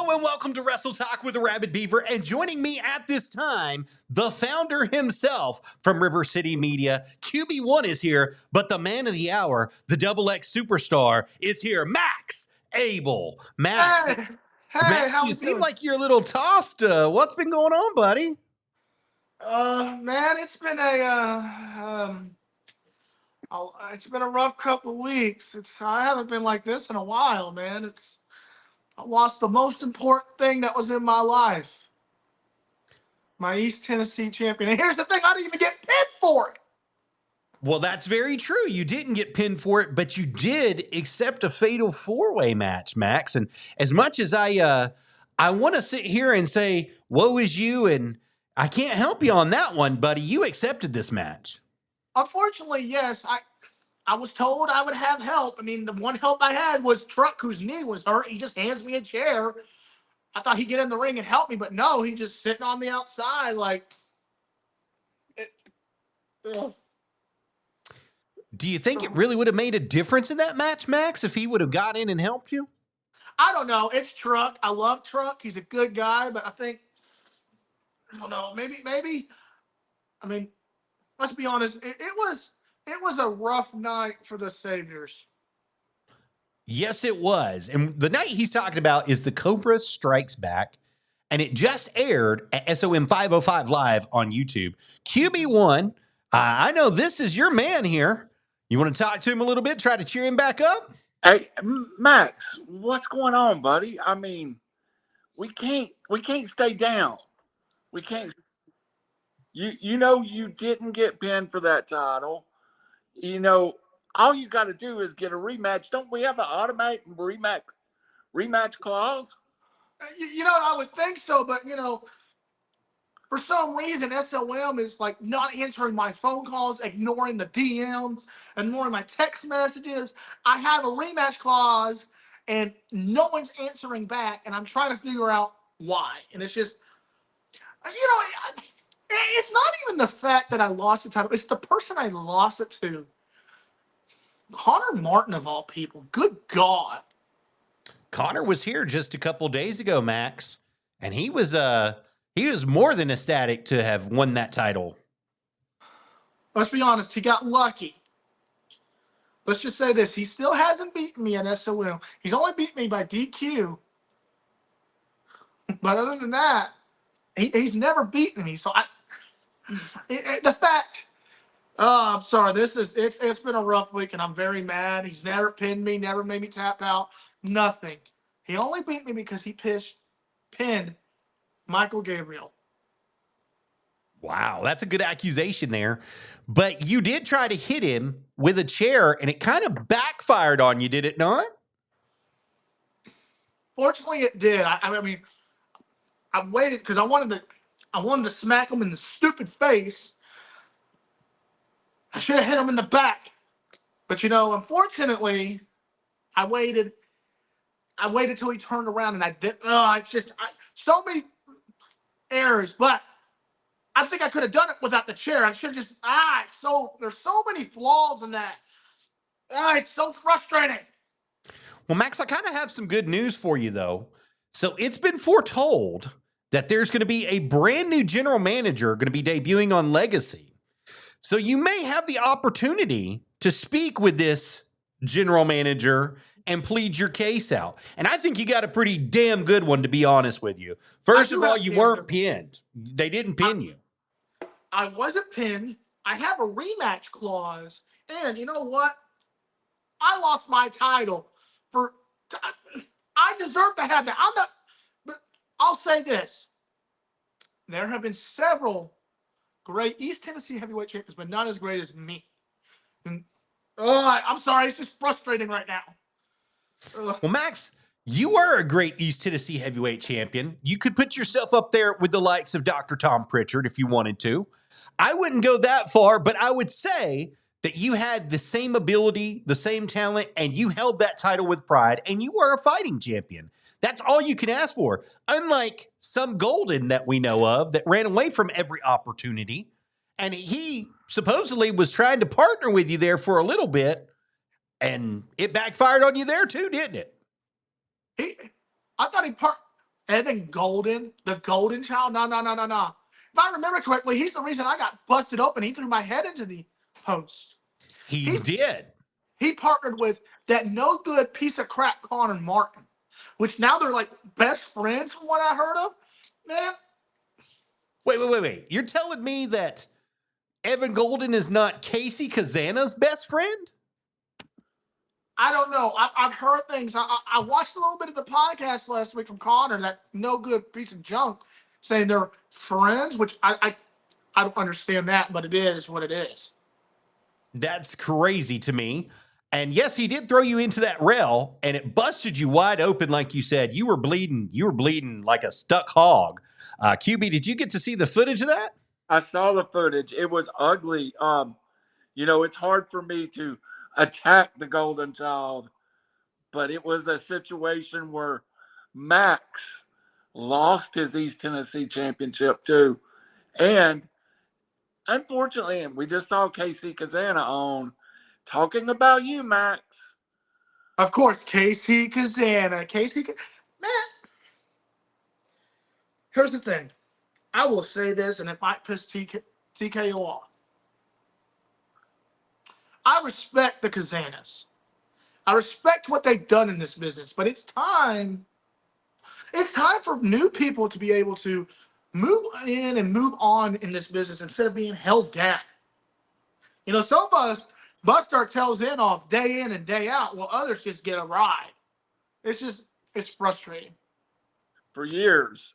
Hello and welcome to Wrestle Talk with Arabbidb3aver, and joining me at this time, the founder himself from River City Media, QB1 is here, but the man of the hour, the Double X superstar, is here, Maxx Abele. Maxx, Hey, Maxx, how you we seem doing? like you're a little tossed. What's been going on, buddy? Man, it's been it's been a rough couple of weeks. I haven't been like this in a while, man. I lost the most important thing that was in my life, my East Tennessee champion. And here's the thing: I didn't even get pinned for it. Well, that's very true. You didn't get pinned for it, but you did accept a fatal four-way match, Maxx. And as much as I want to sit here and say, woe is you, and I can't help you on that one, buddy, you accepted this match. Unfortunately, yes, I was told I would have help. I mean, the one help I had was Truck, whose knee was hurt. He just hands me a chair. I thought he'd get in the ring and help me, but no, he's just sitting on the outside like. Ugh. Do you think it really would have made a difference in that match, Maxx, if he would have got in and helped you? I don't know. It's Truck. I love Truck. He's a good guy, but I don't know. Maybe. I mean, let's be honest. It was a rough night for the Saviors. Yes, it was. And the night he's talking about is the Cobra Strikes Back, and it just aired at SOM 505 Live on YouTube. QB1, I know this is your man here. You want to talk to him a little bit, try to cheer him back up? Hey, Maxx, what's going on, buddy? I mean, we can't stay down. We can't. You know you didn't get pinned for that title. You know, all you got to do is get a rematch. Don't we have an automatic rematch clause? I would think so, but for some reason, SOM is like not answering my phone calls, ignoring the DMs, ignoring my text messages. I have a rematch clause, and no one's answering back, and I'm trying to figure out why. And it's just, it's not even the fact that I lost the title. It's the person I lost it to. Connor Martin, of all people. Good God. Connor was here just a couple days ago, Maxx, and he was more than ecstatic to have won that title. Let's be honest, he got lucky. Let's just say this. He still hasn't beaten me at SOM. He's only beat me by DQ. But other than that, he's never beaten me. So the fact, I'm sorry. It's been a rough week, and I'm very mad. He's never pinned me, never made me tap out, nothing. He only beat me because he pinned Michael Gabriel. Wow, that's a good accusation there. But you did try to hit him with a chair, and it kind of backfired on you, did it not? Fortunately, it did. I mean, I waited because I wanted to smack him in the stupid face. I should have hit him in the back. But unfortunately, I waited till he turned around, and I did. So many errors, but I think I could have done it without the chair. I should have just there's so many flaws in that. It's so frustrating. Well, Maxx, I kind of have some good news for you, though. So it's been foretold that there's going to be a brand new general manager going to be debuting on Legacy. So you may have the opportunity to speak with this general manager and plead your case out. And I think you got a pretty damn good one, to be honest with you. First of all, you weren't pinned. They didn't pin you. I wasn't pinned. I have a rematch clause. And you know what? I lost my title I deserve to have that. But I'll say this. There have been several great East Tennessee heavyweight champions, but not as great as me. And, I'm sorry. It's just frustrating right now. Well, Maxx, you are a great East Tennessee heavyweight champion. You could put yourself up there with the likes of Dr. Tom Pritchard if you wanted to. I wouldn't go that far, but I would say that you had the same ability, the same talent, and you held that title with pride, and you were a fighting champion. That's all you can ask for. Unlike some Golden that we know of that ran away from every opportunity, and he supposedly was trying to partner with you there for a little bit, and it backfired on you there too, didn't it? I thought Evan Golden, the Golden Child. No. If I remember correctly, he's the reason I got busted open. He threw my head into the post. He did. He partnered with that no good piece of crap Connor Martin, which now they're like best friends from what I heard of. Man, Wait. You're telling me that Evan Golden is not Casey Kazana's best friend? I don't know. I've heard things. I watched a little bit of the podcast last week from Connor, that no good piece of junk, saying they're friends, which I don't understand that, but it is what it is. That's crazy to me. And yes, he did throw you into that rail, and it busted you wide open, like you said. You were bleeding. You were bleeding like a stuck hog. QB, did you get to see the footage of that? I saw the footage. It was ugly. It's hard for me to attack the Golden Child, but it was a situation where Maxx lost his East Tennessee championship too. And unfortunately, and we just saw Casey Kazana on talking about you, Maxx. Of course, Casey Kazana. Man, here's the thing. I will say this, and it might piss TKO off. I respect the Kazanas. I respect what they've done in this business, but it's time. It's time for new people to be able to move in and move on in this business instead of being held down. Some of us bust our tails off day in and day out, while others just get a ride. It's frustrating. For years,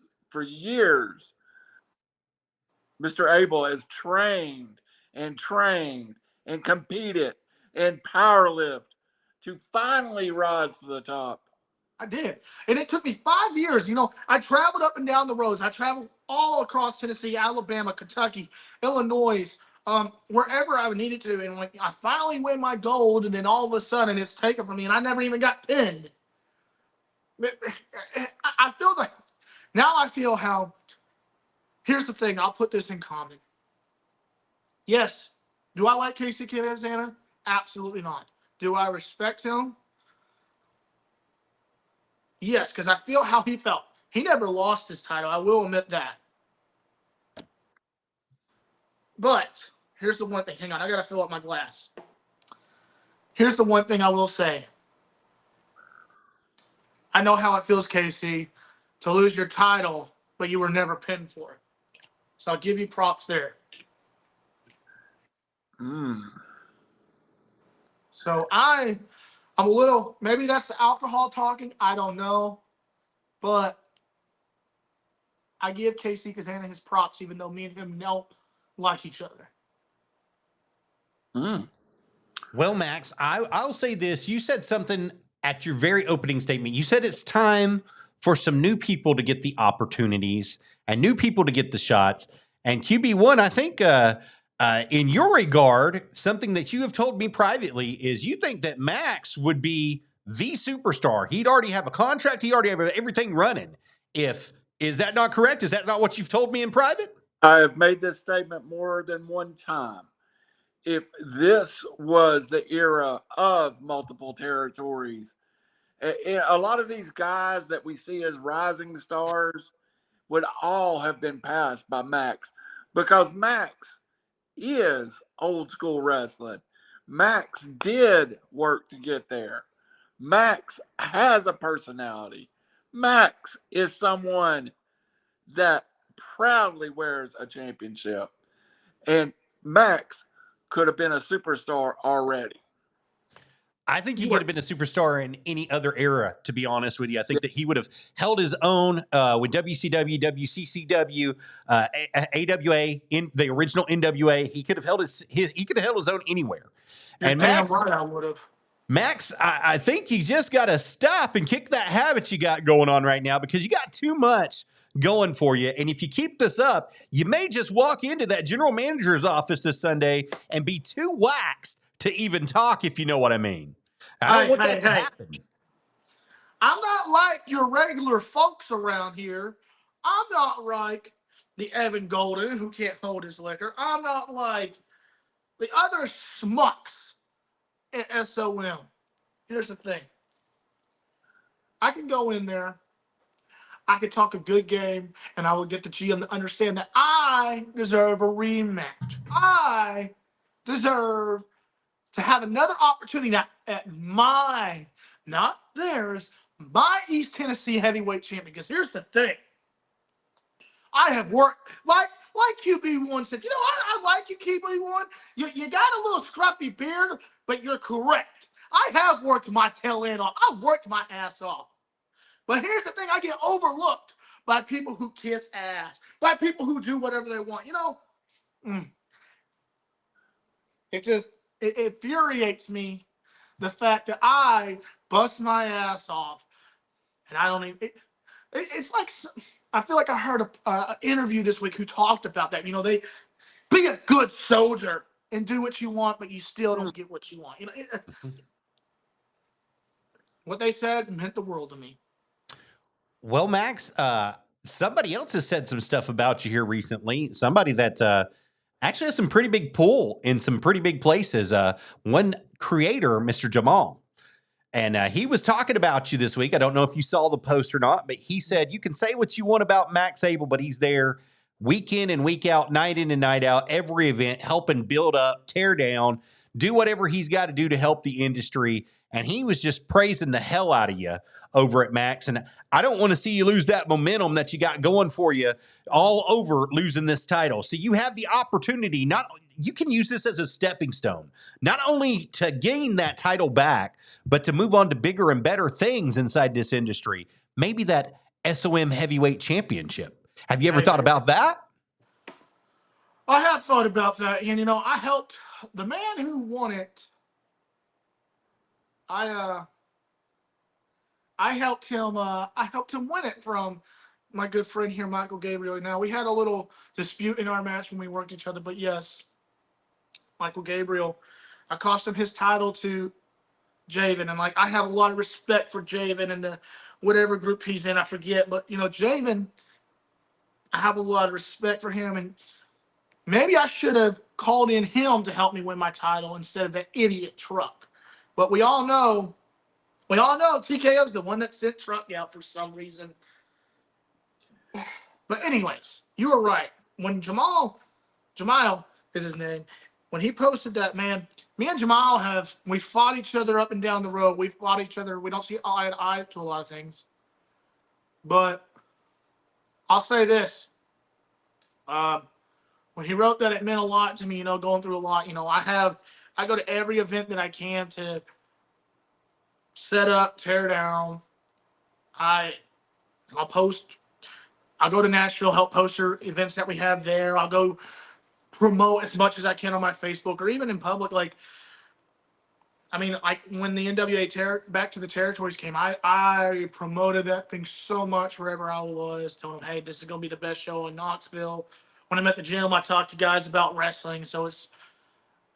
Mr. Abele has trained and competed and powerlifted to finally rise to the top. I did. And it took me 5 years. I traveled up and down the roads. I traveled all across Tennessee, Alabama, Kentucky, Illinois, wherever I needed to. And when I finally win my gold, and then all of a sudden it's taken from me, and I never even got pinned. I feel like now I feel how. Here's the thing. I'll put this in common. Yes. Do I like Casey Kazana? Absolutely not. Do I respect him? Yes, because I feel how he felt. He never lost his title. I will admit that. But here's the one thing. Hang on. I got to fill up my glass. Here's the one thing I will say. I know how it feels, Casey, to lose your title, but you were never pinned for it. So I'll give you props there. So I'm a little, maybe that's the alcohol talking. I don't know. But I give Casey Kazana his props, even though me and him don't like each other. Well, Maxx, I'll say this. You said something at your very opening statement. You said it's time for some new people to get the opportunities and new people to get the shots. And QB1, I think in your regard, something that you have told me privately is you think that Maxx would be the superstar. He'd already have a contract. He already have everything running. Is that not correct? Is that not what you've told me in private? I have made this statement more than one time. If this was the era of multiple territories, a lot of these guys that we see as rising stars would all have been passed by Maxx, because Maxx is old school wrestling. Maxx did work to get there. Maxx has a personality. Maxx is someone that proudly wears a championship. And Maxx could have been a superstar already. I think he could have been a superstar in any other era, to be honest with you. I think that he would have held his own with WCW, WCCW, AWA, in the original NWA. He could have held his own anywhere. And Maxx, right, I would have. Maxx, I think you just got to stop and kick that habit you got going on right now, because you got too much going for you. And if you keep this up, you may just walk into that general manager's office this Sunday and be too waxed to even talk, if you know what I mean. I don't want that to happen. I'm not like your regular folks around here. I'm not like the Evan Golden who can't hold his liquor. I'm not like the other schmucks in SOM. Here's the thing. I can go in there. I could talk a good game, and I will get the GM to understand that I deserve a rematch. I deserve to have another opportunity at my, not theirs, my East Tennessee heavyweight champion. Because here's the thing. I have worked, like QB1 said, I like you, QB1. You got a little scruffy beard, but you're correct. I have worked my tail end off. I've worked my ass off. But here's the thing, I get overlooked by people who kiss ass, by people who do whatever they want. It infuriates me, the fact that I bust my ass off, and I don't even. It's like, I feel like I heard an interview this week who talked about that. They be a good soldier and do what you want, but you still don't get what you want. What they said meant the world to me. Well, Max, somebody else has said some stuff about you here recently. Somebody that actually has some pretty big pull in some pretty big places. One creator, Mr. Jamal. And he was talking about you this week. I don't know if you saw the post or not, but he said, you can say what you want about Maxx Abele, but he's there week in and week out, night in and night out, every event, helping build up, tear down, do whatever he's got to do to help the industry. And he was just praising the hell out of you over at Maxx. And I don't want to see you lose that momentum that you got going for you all over losing this title. So you have the opportunity, you can use this as a stepping stone, not only to gain that title back, but to move on to bigger and better things inside this industry. Maybe that SOM heavyweight championship. Have you ever thought about that? I have thought about that. And, I helped the man who won it. I helped him win it from my good friend here, Michael Gabriel. Now, we had a little dispute in our match when we worked each other, but yes, Michael Gabriel, I cost him his title to Javen. And I have a lot of respect for Javen and the whatever group he's in, I forget. But Javen, I have a lot of respect for him, and maybe I should have called in him to help me win my title instead of that idiot Truck. But we all know TKO's the one that sent Truck out for some reason. But anyways, you were right. When Jamal is his name, when he posted that, man, me and Jamal we fought each other up and down the road. We fought each other. We don't see eye to eye to a lot of things. But I'll say this. When he wrote that, it meant a lot to me, going through a lot. I go to every event that I can to set up, tear down. I'll post. I'll go to Nashville, help poster events that we have there. I'll go promote as much as I can on my Facebook or even in public. When the NWA Back to the Territories came, I promoted that thing so much wherever I was, telling them, hey, this is going to be the best show in Knoxville. When I'm at the gym, I talk to guys about wrestling. So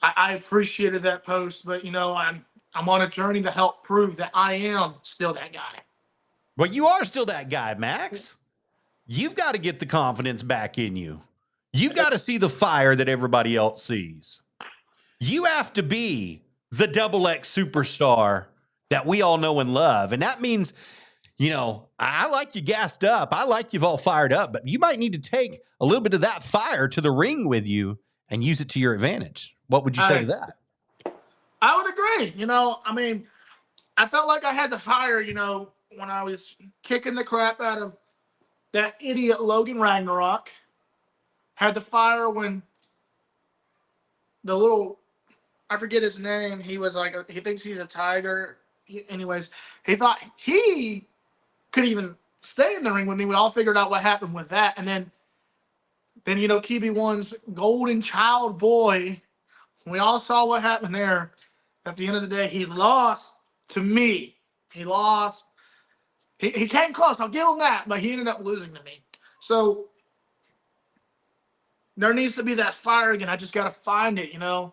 I appreciated that post, but I'm on a journey to help prove that I am still that guy. Well, you are still that guy, Max. You've got to get the confidence back in you. You've got to see the fire that everybody else sees. You have to be the XX superstar that we all know and love. And that means, I like you gassed up. I like you've all fired up, but you might need to take a little bit of that fire to the ring with you and use it to your advantage. What would you say to that? I would agree. I felt like I had the fire, when I was kicking the crap out of that idiot Logan Ragnarok. Had the fire when the little, I forget his name, he was he thinks he's a tiger. Anyways, he thought he could even stay in the ring with me. We all figured out what happened with that. And then KB1's golden child boy, we all saw what happened there. At the end of the day, he lost to me. He lost. He came close. I'll give him that, but he ended up losing to me. So there needs to be that fire again. I just got to find it, But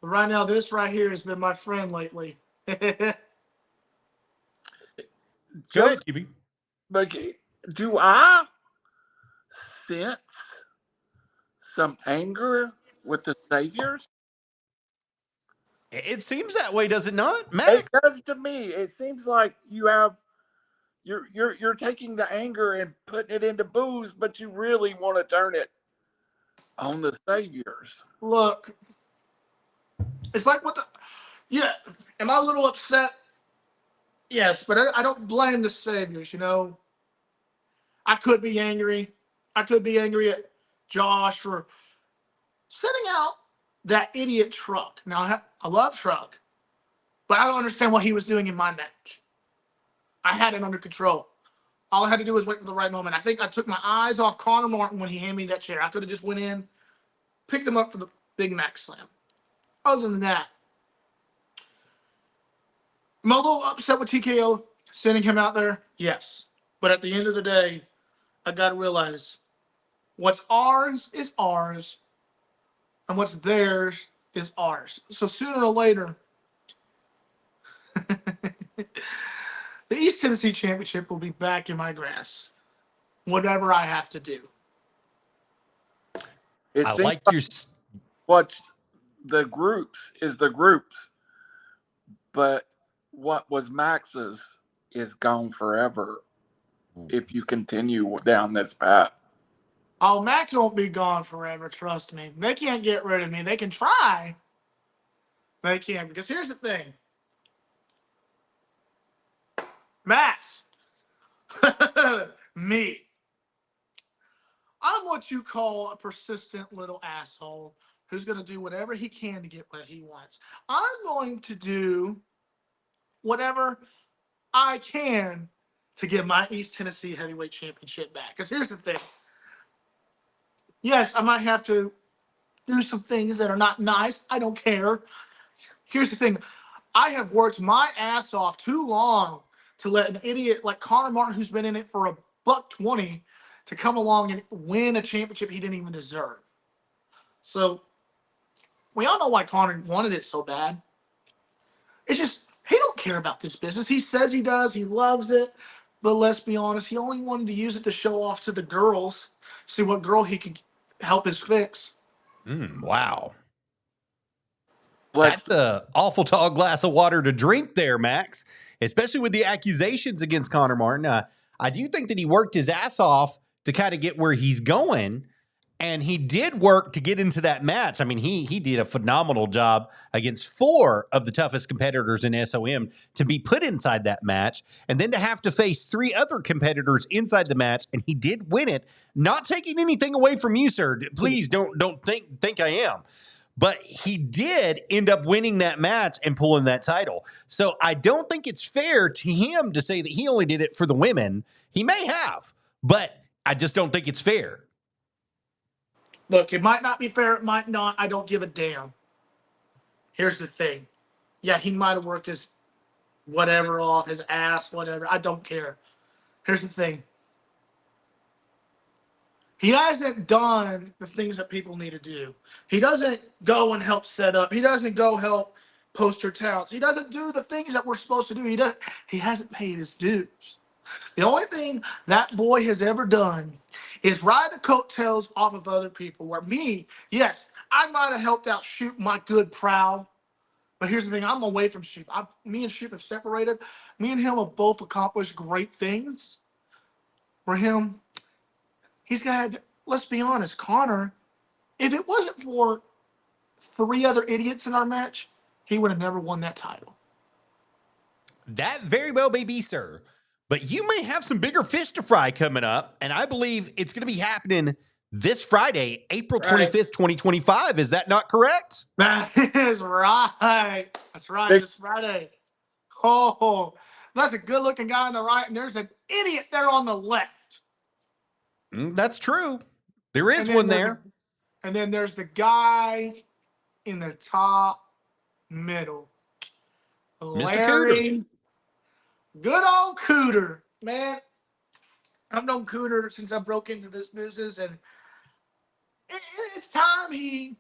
right now, this right here has been my friend lately. Go ahead, KB. But do I sense some anger with the Saviors? It seems that way, does it not, Max? It does to me. It seems like you have You're taking the anger and putting it into booze, but you really want to turn it on the saviors. Look, it's like yeah. Am I a little upset? Yes, but I don't blame the saviors. I could be angry. I could be angry at Josh for sending out that idiot truck. Now I love truck, but I don't understand what he was doing in my match. I had it under control. All I had to do was wait for the right moment. I think I took my eyes off Connor Martin when he handed me that chair. I could have just went in, picked him up for the Big Mac Slam. Other than that, am I a little upset with TKO sending him out there? Yes. But at the end of the day, I got to realize what's ours is ours, and what's theirs is ours. So sooner or later, the East Tennessee Championship will be back in my grasp, whatever I have to do. It I seems like your. what's the groups is the groups, but what was Max's is gone forever if you continue down this path. Oh, Maxx won't be gone forever, trust me. They can't get rid of me. They can try. They can't, because here's the thing. Maxx. Me. I'm what you call a persistent little asshole who's going to do whatever he can to get what he wants. I'm going to do whatever I can to get my East Tennessee Heavyweight Championship back. Because here's the thing. Yes, I might have to do some things that are not nice. I don't care. Here's the thing. I have worked my ass off too long to let an idiot like Connor Martin, who's been in it for $120, to come along and win a championship he didn't even deserve. So we all know why Connor wanted it so bad. It's just he don't care about this business. He says he does. He loves it. But let's be honest, he only wanted to use it to show off to the girls, see what girl he could help his fix. Wow. That's an awful tall glass of water to drink there, Maxx, especially with the accusations against Connor Martin. I do think that he worked his ass off to kind of get where he's going, and he did work to get into that match. I mean, he did a phenomenal job against 4 of the toughest competitors in SOM to be put inside that match, and then to have to face 3 other competitors inside the match, and he did win it. Not taking anything away from you, sir. Please don't think I am. But he did end up winning that match and pulling that title. So I don't think it's fair to him to say that he only did it for the women. He may have, but I just don't think it's fair. Look, it might not be fair. It might not. I don't give a damn. Here's the thing. Yeah, he might have worked his whatever off, his ass, whatever. I don't care. Here's the thing. He hasn't done the things that people need to do. He doesn't go and help set up. He doesn't go help poster towns. He doesn't do the things that we're supposed to do. He hasn't paid his dues. The only thing that boy has ever done is ride the coattails off of other people. Where me, yes, I might have helped out Shoot my good prowl. But here's the thing, I'm away from Shoot. Me and Shoot have separated. Me and him have both accomplished great things. For him, he's got, let's be honest, Connor, if it wasn't for 3 other idiots in our match, he would have never won that title. That very well may be, sir. But you may have some bigger fish to fry coming up, and I believe it's going to be happening this Friday, April 25th, 2025. Is that not correct? That is right. That's right. This Friday. Oh, that's a good-looking guy on the right, and there's an idiot there on the left. That's true. There is one there. And then there's the guy in the top middle. Mr. Cooter. Good old Cooter. Man, I've known Cooter since I broke into this business, and it's time he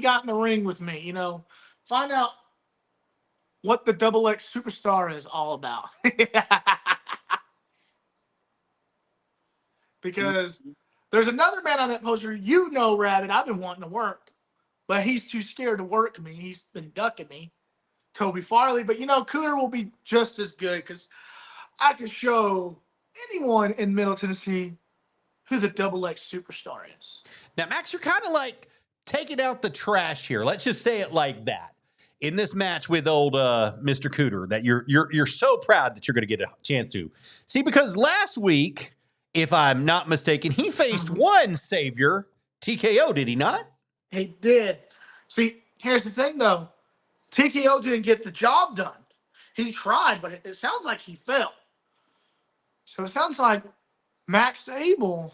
got in the ring with me, find out what the XX superstar is all about. Because there's another man on that poster, Rabbit, I've been wanting to work, but he's too scared to work me. He's been ducking me. Toby Farley, but Cooter will be just as good because I can show anyone in Middle Tennessee who the Double X superstar is. Now, Max, you're kind of like taking out the trash here. Let's just say it like that. In this match with old Mr. Cooter, that you're so proud that you're going to get a chance to see, because last week, if I'm not mistaken, he faced one savior, TKO, did he not? He did. See, here's the thing, though. TKO didn't get the job done. He tried, but it sounds like he failed. So it sounds like Maxx Abele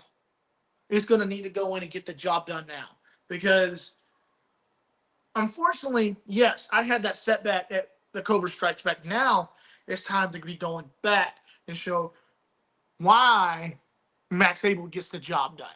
is going to need to go in and get the job done now. Because, unfortunately, yes, I had that setback at the Cobra Strikes Back. Now it's time to be going back and show why Maxx Abele gets the job done.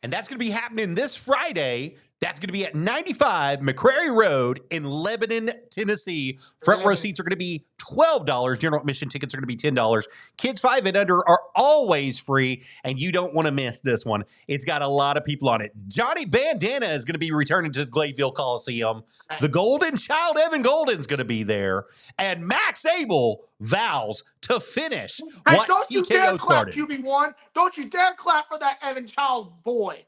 And that's going to be happening this Friday. That's going to be at 95 McCrary Road in Lebanon, Tennessee. Front row seats are going to be $12. General admission tickets are going to be $10. Kids 5 and under are always free, and you don't want to miss this one. It's got a lot of people on it. Johnny Bandana is going to be returning to the Gladeville Coliseum. The Golden Child, Evan Golden's going to be there. And Maxx Abele vows to finish what don't you dare TKO clap, started. QB1. Don't you dare clap for that Evan Child boy.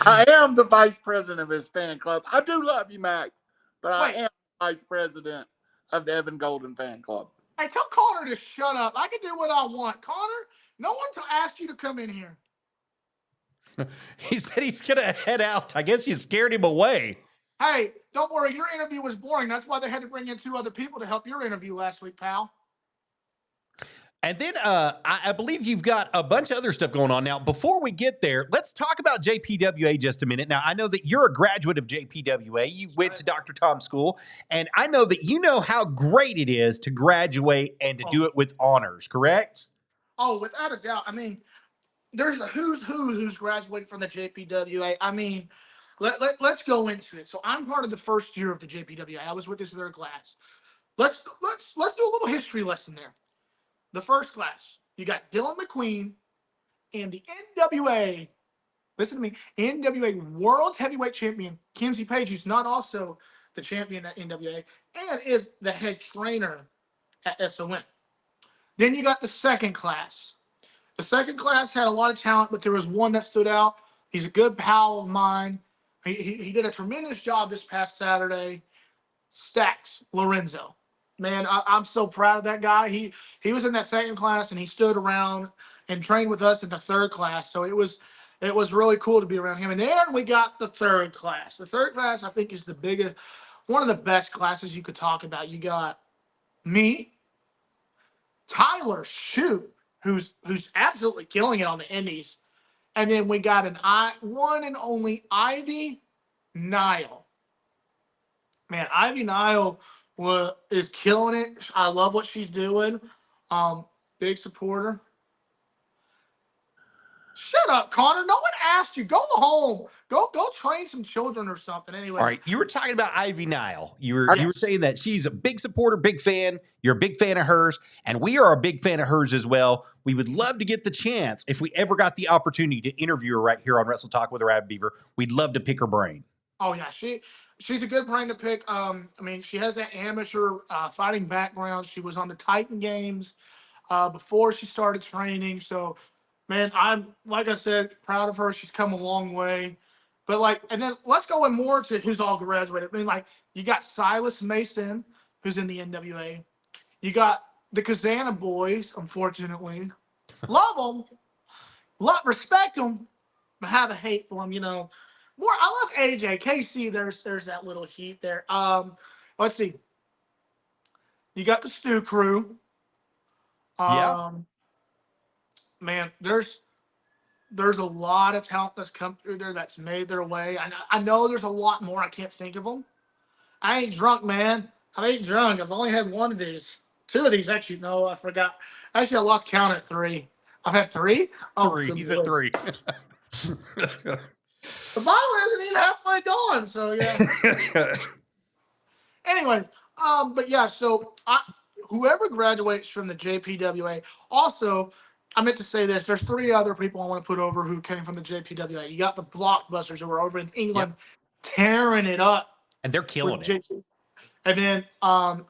I am the vice president of his fan club. I do love you, Max, but I am vice president of the Evan Golden fan club. Hey, tell Connor to shut up. I can do what I want. Connor, no one asked you to come in here. He said he's going to head out. I guess you scared him away. Hey, don't worry. Your interview was boring. That's why they had to bring in 2 other people to help your interview last week, pal. And then I believe you've got a bunch of other stuff going on. Now, before we get there, let's talk about JPWA just a minute. Now, I know that you're a graduate of JPWA. You went to Dr. Tom School, and I know that you know how great it is to graduate and to do it with honors, correct? Oh, without a doubt. I mean, there's a who's who's graduated from the JPWA. I mean, let's go into it. So I'm part of the first year of the JPWA. I was with this third class. Let's do a little history lesson there. The first class, you got Dylan McQueen and the NWA, listen to me, NWA World Heavyweight Champion, Kenzie Page, who's not also the champion at NWA, and is the head trainer at SON. Then you got the second class. The second class had a lot of talent, but there was one that stood out. He's a good pal of mine. He did a tremendous job this past Saturday. Stacks Lorenzo. Man, I'm so proud of that guy. He was in that second class, and he stood around and trained with us in the third class. So it was really cool to be around him. And then we got the third class. The third class, I think, is the biggest, one of the best classes you could talk about. You got me, Tyler Shute, who's absolutely killing it on the indies. And then we got one and only Ivy Nile. Man, Ivy Nile is killing it. I love what she's doing. Big supporter. Shut up, Connor. No one asked you. Go home. Go train some children or something. Anyway. All right. You were talking about Ivy Nile. You were saying that she's a big supporter, big fan. You're a big fan of hers, and we are a big fan of hers as well. We would love to get the chance, if we ever got the opportunity to interview her right here on Wrestle Talk with Arabbidb3aver, we'd love to pick her brain. Oh yeah, she's a good brain to pick. I mean, she has that amateur fighting background. She was on the Titan Games before she started training. So, man, I'm, like I said, proud of her. She's come a long way. But and then let's go in more to who's all graduated. I mean, you got Silas Mason, who's in the NWA. You got the Kazana boys, unfortunately. Love them, respect them, but have a hate for them, More, I love AJ. KC, there's that little heat there. Let's see. You got the Stew Crew. Yeah. Man, there's a lot of talent that's come through there that's made their way. I know there's a lot more. I can't think of them. I ain't drunk, man. I ain't drunk. I've only had one of these. 2 of these, actually. No, I forgot. Actually, I lost count at 3. I've had 3? Oh, 3. He's at 3. The bottle isn't even halfway gone, so yeah. Anyway, but yeah, so whoever graduates from the JPWA, also, I meant to say this, there's 3 other people I want to put over who came from the JPWA. You got the Blockbusters who are over in England tearing it up. And they're killing it. And then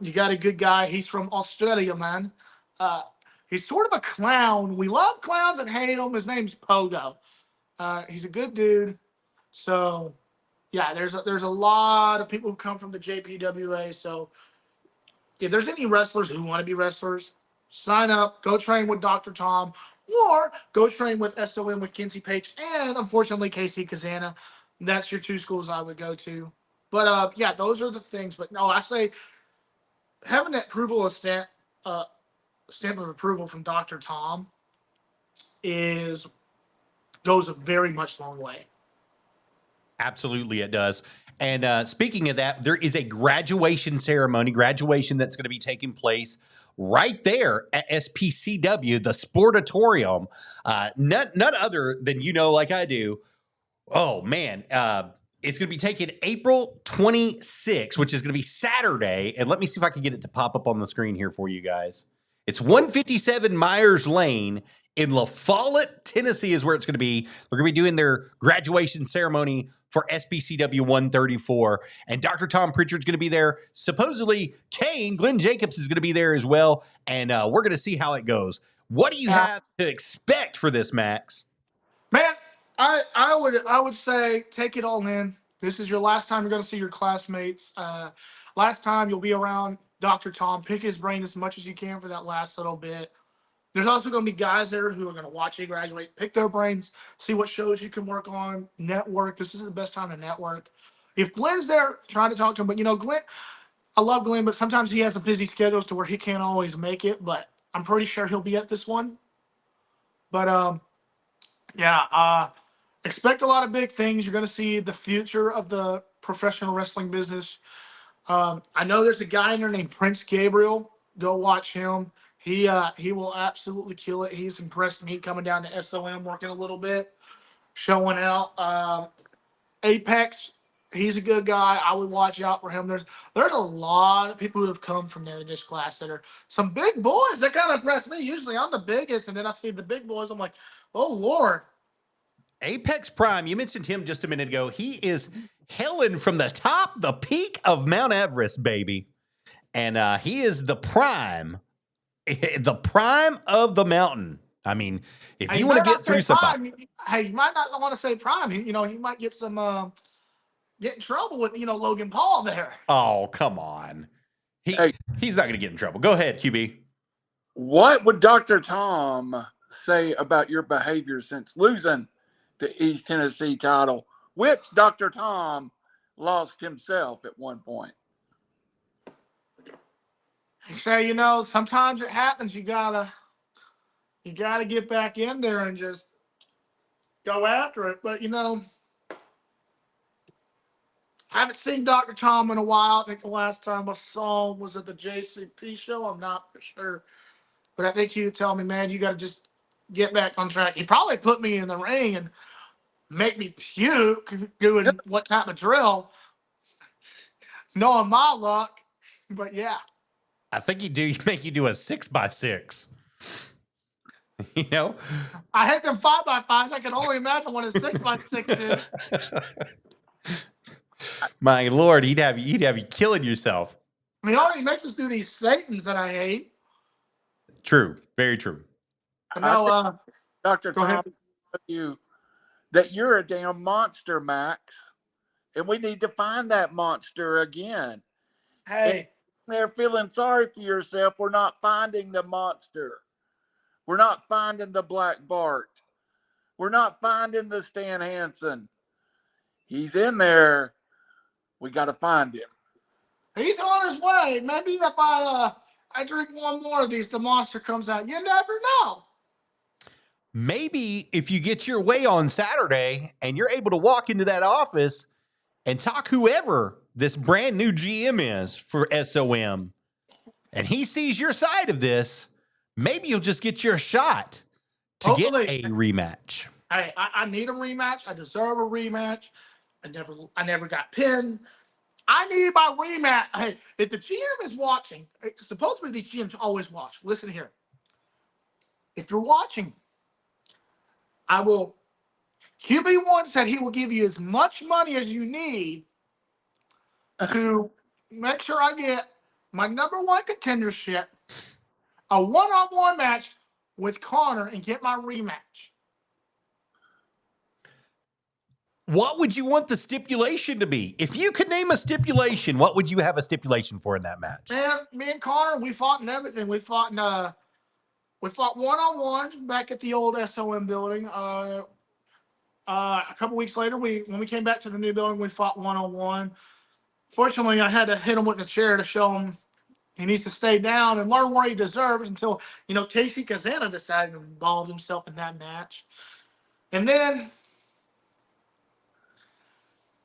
you got a good guy. He's from Australia, man. He's sort of a clown. We love clowns and hate him. His name's Pogo. He's a good dude. So, yeah, there's a lot of people who come from the JPWA. So, if there's any wrestlers who want to be wrestlers, sign up, go train with Dr. Tom, or go train with SOM with Kinsey Page, and unfortunately KC Kazana. That's your 2 schools I would go to. But yeah, those are the things. But no, I say having that approval of stamp of approval from Dr. Tom goes a very much long way. Absolutely, it does. And speaking of that, there is a graduation ceremony, graduation that's going to be taking place right there at SPCW, the Sportatorium. None other than like I do. Oh, man. It's going to be taken April 26th, which is going to be Saturday. And let me see if I can get it to pop up on the screen here for you guys. It's 157 Myers Lane in La Follette, Tennessee is where it's going to be. They're going to be doing their graduation ceremony for SBCW 134. And Dr. Tom Pritchard's going to be there. Supposedly, Glenn Jacobs is going to be there as well. And we're going to see how it goes. What do you have to expect for this, Max? Man, I would say take it all in. This is your last time you're going to see your classmates. Last time you'll be around Dr. Tom. Pick his brain as much as you can for that last little bit. There's also going to be guys there who are going to watch you graduate, pick their brains, see what shows you can work on, network. This is the best time to network. If Glenn's there, trying to talk to him. But, Glenn, I love Glenn, but sometimes he has a busy schedule to where he can't always make it. But I'm pretty sure he'll be at this one. But, yeah, expect a lot of big things. You're going to see the future of the professional wrestling business. I know there's a guy in there named Prince Gabriel. Go watch him. He will absolutely kill it. He's impressed me coming down to SOM, working a little bit, showing out. Apex, he's a good guy. I would watch out for him. There's a lot of people who have come from there in this class that are some big boys that kind of impress me. Usually I'm the biggest, and then I see the big boys. I'm like, oh, Lord. Apex Prime, you mentioned him just a minute ago. He is hailing from the peak of Mount Everest, baby. And he is the prime of the mountain. I mean, if you want to get through something. Hey, you might not want to say prime. He might get get in trouble with, Logan Paul there. Oh, come on. He's not going to get in trouble. Go ahead, QB. What would Dr. Tom say about your behavior since losing the East Tennessee title, which Dr. Tom lost himself at one point? He say, sometimes it happens. You gotta get back in there and just go after it. But I haven't seen Dr. Tom in a while. I think the last time I saw him was at the JCP show. I'm not for sure, but I think he would tell me, man, you got to just get back on track. He probably put me in the ring and make me puke doing what type of drill, knowing my luck. But yeah. I think he'd make you do a 6x6. I hate them 5x5s. I can only imagine what a 6x6 is. My Lord, he'd have you killing yourself. He already makes us do these Satans that I hate. True, very true. No, Dr. Tom, you that you're a damn monster, Max, and we need to find that monster again. Hey. They're feeling sorry for yourself. We're not finding the monster. We're not finding the Black Bart. We're not finding the Stan Hansen. He's in there. We got to find him. He's on his way. Maybe if I drink one more of these, the monster comes out. You never know. Maybe if you get your way on Saturday and you're able to walk into that office and talk whoever this brand new GM is for SOM, and he sees your side of this, maybe you'll just get your shot to get a rematch. Hey, I need a rematch. I deserve a rematch. I never got pinned. I need my rematch. Hey, if the GM is watching, supposedly these GMs always watch. Listen here. If you're watching, QB1 said he will give you as much money as you need to make sure I get my number one contendership, a one-on-one match with Connor, and get my rematch. What would you want the stipulation to be? If you could name a stipulation, what would you have a stipulation for in that match? Man, me and Connor, we fought in everything. We fought one-on-one back at the old SOM building. A couple weeks later, when we came back to the new building, we fought one-on-one. Fortunately, I had to hit him with a chair to show him he needs to stay down and learn what he deserves until, Casey Kazana decided to involve himself in that match. And then,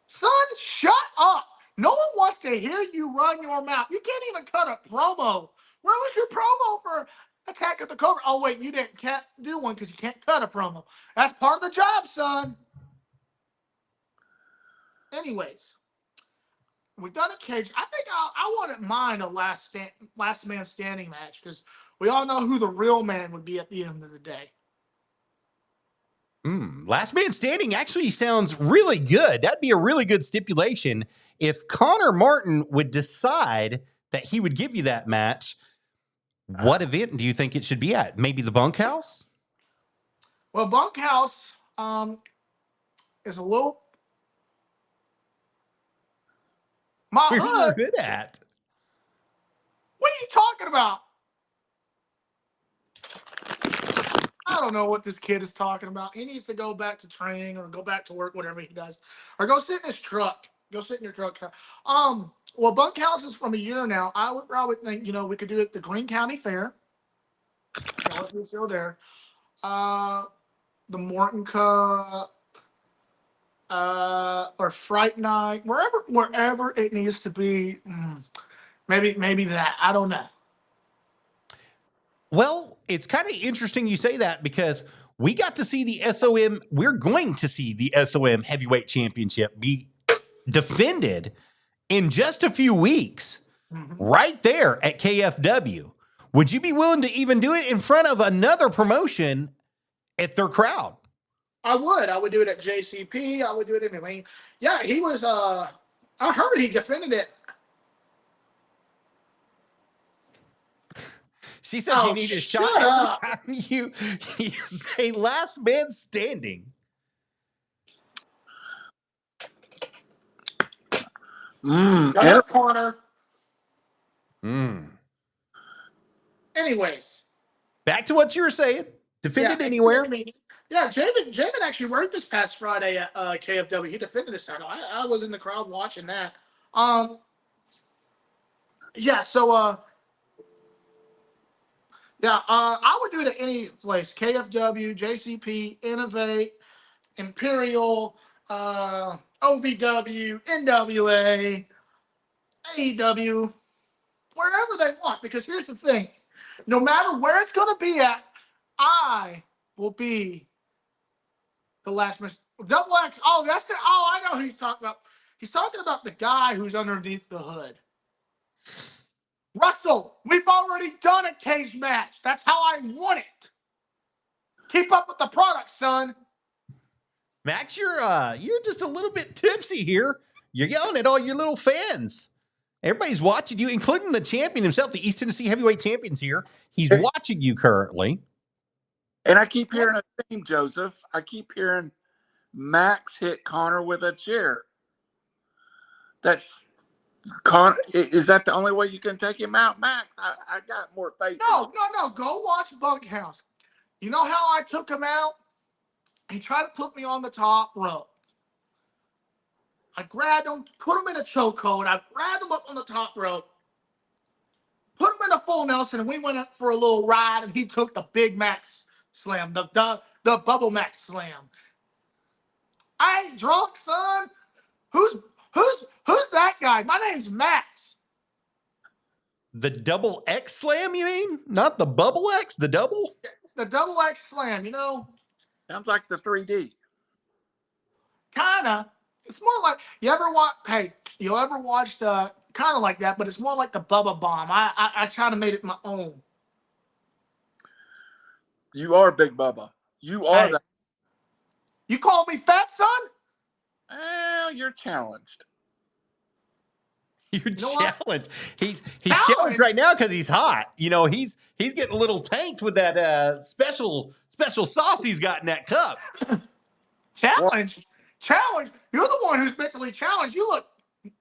son, shut up. No one wants to hear you run your mouth. You can't even cut a promo. Where was your promo for Attack of the Cobra? Oh, wait, you can't do one because you can't cut a promo. That's part of the job, son. Anyways, we've done a cage. I think I wouldn't mind a last man standing match because we all know who the real man would be at the end of the day. Last man standing actually sounds really good. That'd be a really good stipulation. If Connor Martin would decide that he would give you that match, what event do you think it should be at? Maybe the Bunkhouse? Well, Bunkhouse is a little... Where's you good at? What are you talking about? I don't know what this kid is talking about. He needs to go back to training or go back to work, whatever he does. Or go sit in his truck. Go sit in your truck. Well, Bunkhouse is from a year now. I would probably think, we could do it at the Greene County Fair. It's still there. The Morton Cup. Or Fright Night. Wherever it needs to be. Maybe that. I don't know. Well, it's kind of interesting you say that because we got to see the SOM. We're going to see the SOM Heavyweight Championship be defended in just a few weeks right there at KFW. Would you be willing to even do it in front of another promotion at their crowd? I would. I would do it at JCP. I would do it anyway. Yeah, he was, I heard he defended it. She said you need a shot every time you say last man standing. Corner. Anyways. Back to what you were saying. Defended anywhere. Yeah, Jamin actually worked this past Friday at KFW. He defended his title. I was in the crowd watching that. I would do it at any place. KFW, JCP, Innovate, Imperial, OVW, NWA, AEW, wherever they want. Because here's the thing. No matter where it's going to be at, I will be the last man. Double X. Oh, that's it. Oh, I know who he's talking about. He's talking about the guy who's underneath the hood. Russell, we've already done a cage match. That's how I want it. Keep up with the product, son. Max, you're just a little bit tipsy here. You're yelling at all your little fans. Everybody's watching you, including the champion himself, the East Tennessee Heavyweight Champion's here. He's watching you currently. And I keep hearing a theme, Joseph. I keep hearing Max hit Connor with a chair. Is that the only way you can take him out, Max? I got more faith. No. Go watch Bunkhouse. You know how I took him out? He tried to put me on the top rope. I grabbed him, put him in a chokehold. I grabbed him up on the top rope, put him in a full Nelson, and we went up for a little ride, and he took the big Max slam, the Bubble Max slam. I ain't drunk, son. Who's that guy? My name's Max. The double X slam, you mean? Not the bubble X, the double? The double X slam, Sounds like the 3D. Kinda. It's more like you ever watched kind of like that, but it's more like the Bubba Bomb. I kind of made it my own. You are Big Bubba. You are that. You call me fat, son? Well, you're challenged. You're You know what? challenged. He's Challenge? challenged right now because he's hot. You know, he's getting a little tanked with that special sauce he's got in that cup. Challenge. You're the one who's mentally challenged. You look. You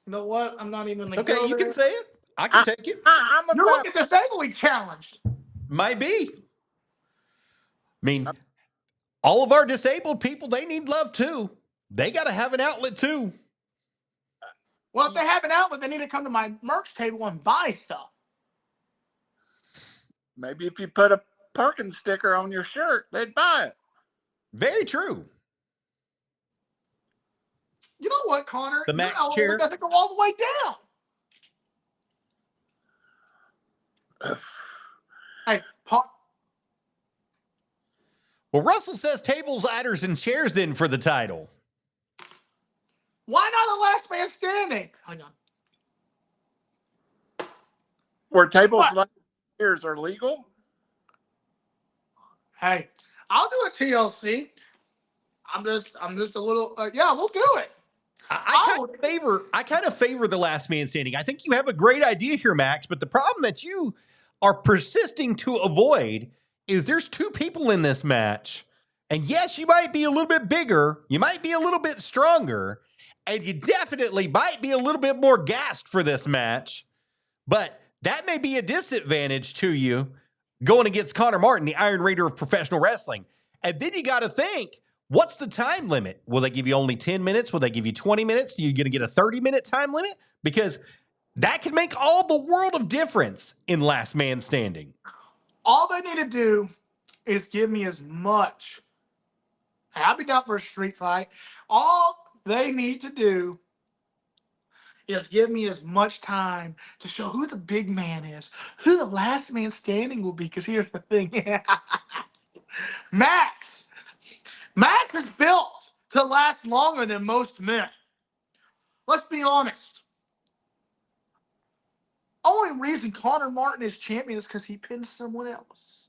know what? I'm not even gonna Okay, go you there. can say it. I can take it. I'm You're about looking disably challenged. Might be. I mean, all of our disabled people, they need love too. They got to have an outlet too. Well, if they have an outlet, they need to come to my merch table and buy stuff. maybe if you put a Perkins sticker on your shirt, they'd buy it. Very true. You know what, Connor? The Maxx Your chair. elevator doesn't go all the way down. Hey, Well, Russell says tables, ladders, and chairs then for the title. why not a last man standing? Hang on. Where tables What? like chairs are legal. Hey, I'll do a TLC. I'm just a little. Yeah, we'll do it. I kind of favor the last man standing. I think you have a great idea here, Max, but the problem that you are persisting to avoid is there's two people in this match. And yes, you might be a little bit bigger, you might be a little bit stronger, and you definitely might be a little bit more gassed for this match. But that may be a disadvantage to you going against Connor Martin, the Iron Raider of professional wrestling. And then you got to think, what's the time limit? Will they give you only 10 minutes? Will they give you 20 minutes? Are you going to get a 30-minute time limit? Because that can make all the world of difference in last man standing. All they need to do is give me as much. Hey, I'll be down for a street fight. All they need to do is give me as much time to show who the big man is, who the last man standing will be. Because here's the thing. Maxx is built to last longer than most men. Let's be honest. Only reason Connor Martin is champion is because he pinned someone else.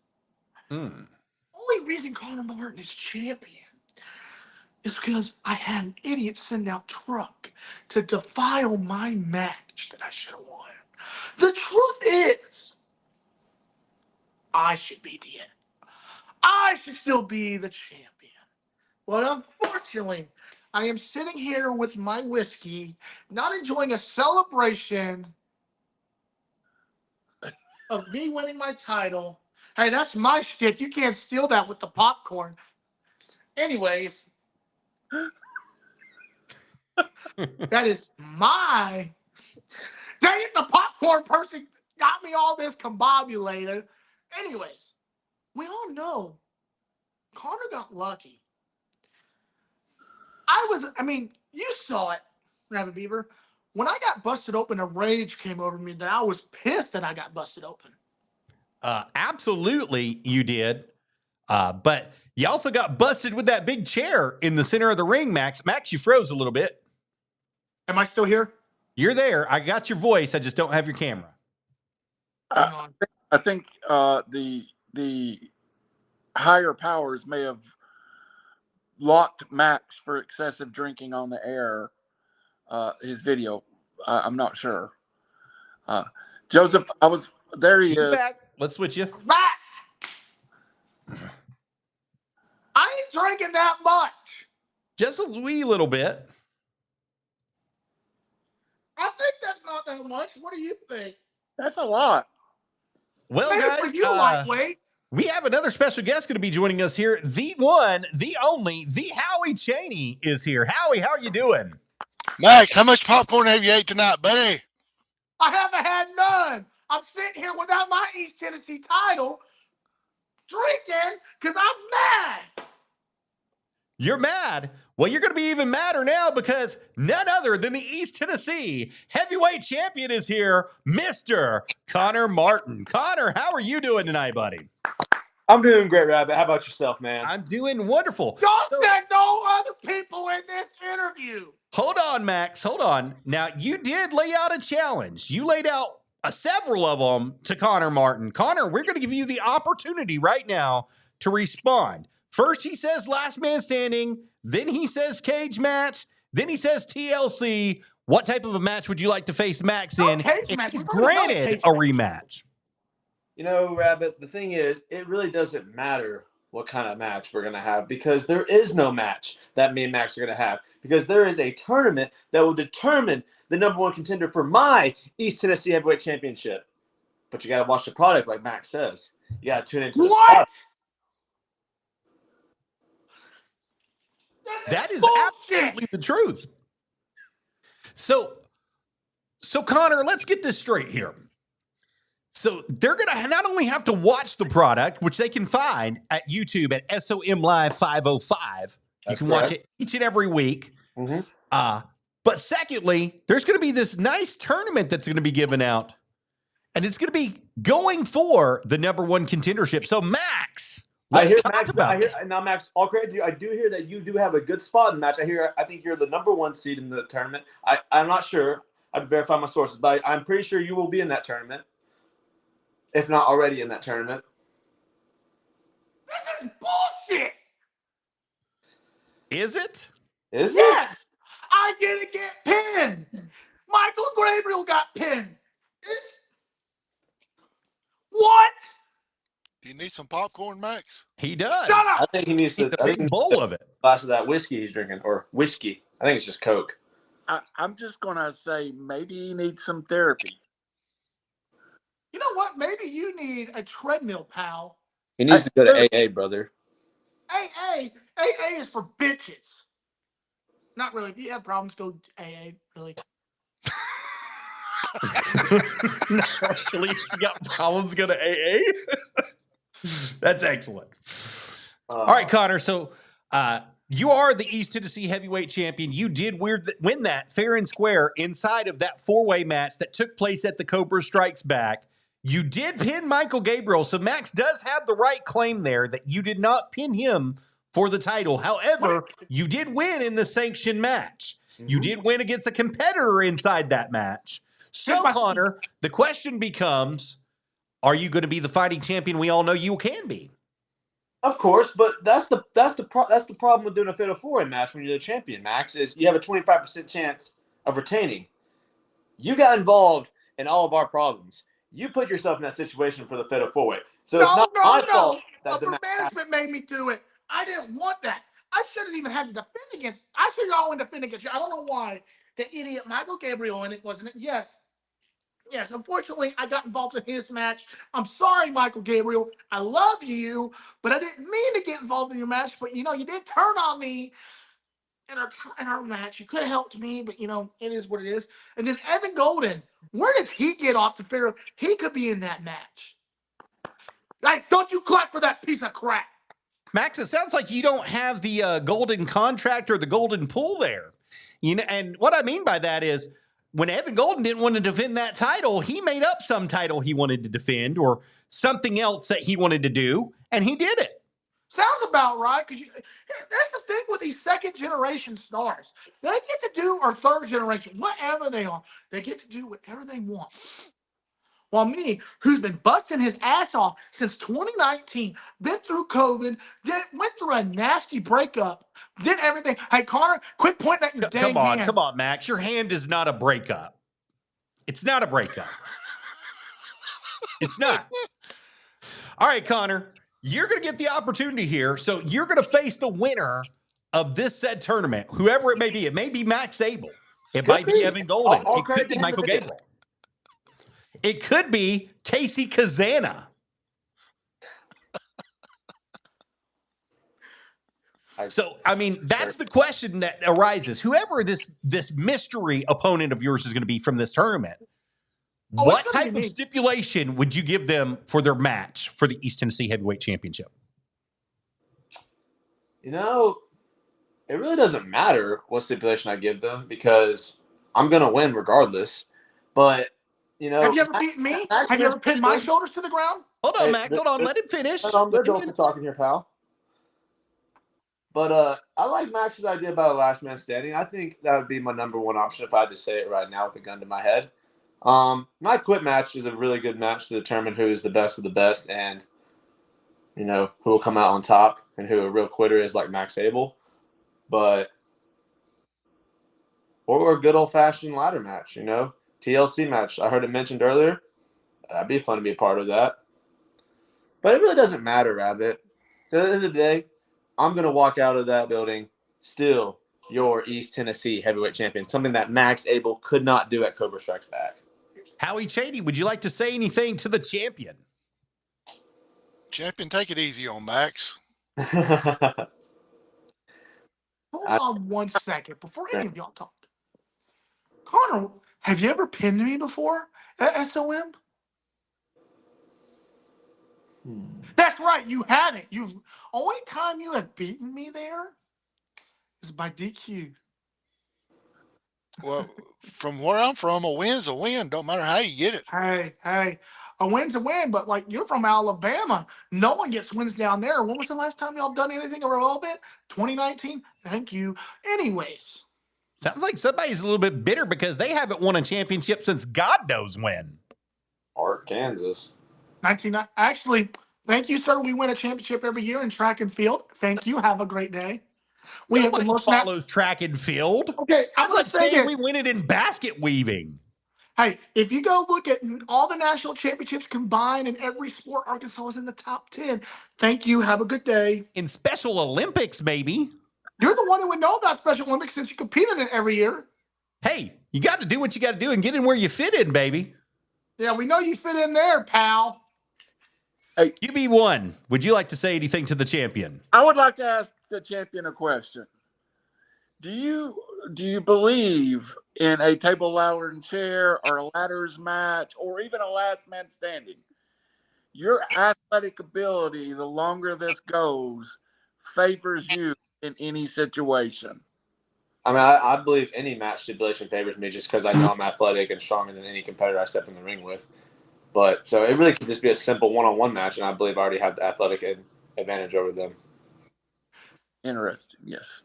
Only reason Connor Martin is champion is because I had an idiot send out truck to defile my match that I should have won. The truth is, I should be the end. I should still be the champion. But unfortunately, I am sitting here with my whiskey, not enjoying a celebration of me winning my title. Hey, that's my shtick. You can't steal that with the popcorn. Anyways, that is my. Dang it, the popcorn person got me all this combobulated. Anyways, we all know Connor got lucky. You saw it, Arabbidb3aver. When I got busted open, a rage came over me that I was pissed that I got busted open. Absolutely, you did. But you also got busted with that big chair in the center of the ring, Max. Max, you froze a little bit. Am I still here? You're there. I got your voice. I just don't have your camera. Hang on. I think the higher powers may have locked Maxx for excessive drinking on the air. His video, I'm not sure. Joseph, there he He's is. back. Let's switch you. Back. I ain't drinking that much. Just a wee little bit. I think that's not that much. What do you think? That's a lot. Well, Maybe guys, for you, lightweight. we have another special guest going to be joining us here. The one, the only, the Howie Cheney is here. Howie, how are you doing? Max, how much popcorn have you ate tonight, buddy? I haven't had none. I'm sitting here without my East Tennessee title, drinking because I'm mad. You're mad? Well, you're going to be even madder now because none other than the East Tennessee heavyweight champion is here, Mr. Connor Martin. Connor, how are you doing tonight, buddy? I'm doing great, Rabbit. How about yourself, man? I'm doing wonderful. Y'all said no other people in this interview. Hold on, Max. Hold on. Now, you did lay out a challenge. You laid out several of them to Connor Martin. Connor, we're going to give you the opportunity right now to respond. First, he says last man standing. Then he says cage match. Then he says TLC. What type of a match would you like to face Maxx No in cage if match. he's We're gonna go granted cage a match. rematch? You know, Rabbit, the thing is, it really doesn't matter what kind of match we're going to have because there is no match that me and Max are going to have because there is a tournament that will determine the number one contender for my East Tennessee Heavyweight Championship. But you got to watch the product, like Max says. You got to tune into the What? product. That is bullshit. absolutely the truth. So Connor, let's get this straight here. So they're going to not only have to watch the product, which they can find at YouTube at SOM Live 505. You can watch it each and every week. Mm-hmm. But secondly, there's going to be this nice tournament that's going to be given out. And it's going to be going for the number one contendership. So Maxx, let's talk about it. Now, Max, all credit to you. I do hear that you do have a good spot in the match. I think you're the number one seed in the tournament. I'm not sure. I'd verify my sources, but I'm pretty sure you will be in that tournament. If not already in that tournament. This is bullshit. Is it? Is it? Yes, I didn't get pinned. Michael Gabriel got pinned. It's what? Do you need some popcorn, Max? He does. Shut up. I think he needs to. A big bowl of it. Glass of that whiskey he's drinking, or whiskey. I think it's just Coke. I'm just gonna say maybe he needs some therapy. You know what? Maybe you need a treadmill, pal. He needs to go to AA, brother. AA is for bitches. Not really. If you have problems, go AA. Really. Not really. You got problems, go to AA? That's excellent. All right, Connor. So you are the East Tennessee Heavyweight Champion. You did win that fair and square inside of that four-way match that took place at the Cobra Strikes Back. You did pin Michael Gabriel, so Maxx does have the right claim there that you did not pin him for the title. However, you did win in the sanctioned match. You did win against a competitor inside that match. So, Connor, the question becomes, are you going to be the fighting champion we all know you can be? Of course, but that's the problem with doing a fatal four-way match when you're the champion, Max, is you have a 25% chance of retaining. You got involved in all of our problems. You put yourself in that situation for the fatal four-way. So it's not my fault that the management made me do it. I didn't want that. I shouldn't even have to defend against. I should have always defend against you. I don't know why the idiot Michael Gabriel in it wasn't it. Yes. Unfortunately, I got involved in his match. I'm sorry, Michael Gabriel. I love you, but I didn't mean to get involved in your match. But you did turn on me in our match. You could have helped me, but it is what it is. And then Evan Golden, where does he get off the fair? He could be in that match. Like, don't you clap for that piece of crap. Maxx, it sounds like you don't have the golden contract or the golden pool there. And what I mean by that is when Evan Golden didn't want to defend that title, he made up some title he wanted to defend or something else that he wanted to do, and he did it. Sounds about right, because that's the thing with these second-generation stars. They get to do, or third-generation, whatever they are, they get to do whatever they want. While me, who's been busting his ass off since 2019, been through COVID, went through a nasty breakup, did everything. Hey, Connor, quit pointing at your dang hand. Come on, Maxx. Your hand is not a breakup. It's not a breakup. It's not. All right, Connor, you're going to get the opportunity here. So you're going to face the winner of this said tournament, whoever it may be. It may be Max Abel. It might be Evan Golden. It could be Michael Gabriel. It could be Casey Kazana. So, I mean, that's the question that arises. Whoever this mystery opponent of yours is going to be from this tournament, what type of stipulation would you give them for their match for the East Tennessee Heavyweight Championship? It really doesn't matter what stipulation I give them because I'm going to win regardless. But, have you ever beaten me? Have you ever pinned my shoulders to the ground? Hold on, Max. Hold on. Let him finish. I'm adults talking here, pal. But I like Max's idea about a last man standing. I think that would be my number one option if I had to say it right now with a gun to my head. My quit match is a really good match to determine who is the best of the best and, who will come out on top and who a real quitter is like Max Abel. But or a good old fashioned ladder match. TLC match. I heard it mentioned earlier. That'd be fun to be a part of that. But it really doesn't matter, Rabbit. At the end of the day, I'm gonna walk out of that building still your East Tennessee heavyweight champion. Something that Max Abel could not do at Cobra Strikes Back. Howie Chady, would you like to say anything to the champion? Champion, take it easy on Max. Hold on 1 second before any of y'all talk. Connor, have you ever pinned me before at SOM? That's right, you haven't. You've only time you have beaten me there is by DQ. Well, from where I'm from, a win's a win. Don't matter how you get it. Hey, a win's a win, but like you're from Alabama. No one gets wins down there. When was the last time y'all done anything relevant? 2019? Thank you. Anyways. Sounds like somebody's a little bit bitter because they haven't won a championship since God knows when. Art, Kansas. 19. Actually, thank you, sir. We win a championship every year in track and field. Thank you. Have a great day. We have the Nobody most follows track and field. Okay, I'm That's gonna like say saying this. we win it in basket weaving. Hey, if you go look at all the national championships combined in every sport, Arkansas is in the top 10. Thank you. Have a good day. In Special Olympics, maybe. You're the one who would know about Special Olympics since you compete in it every year. Hey, you got to do what you got to do and get in where you fit in, baby. Yeah, we know you fit in there, pal. Hey, QB1, would you like to say anything to the champion? I would like to ask the champion a question. Do you believe in a table, ladder, and chair, or a ladders match, or even a last man standing? Your athletic ability, the longer this goes, favors you in any situation. I mean, I believe any match stipulation favors me just because I know I'm athletic and stronger than any competitor I step in the ring with. But so it really could just be a simple one-on-one match, and I believe I already have the athletic advantage over them. Interesting, yes.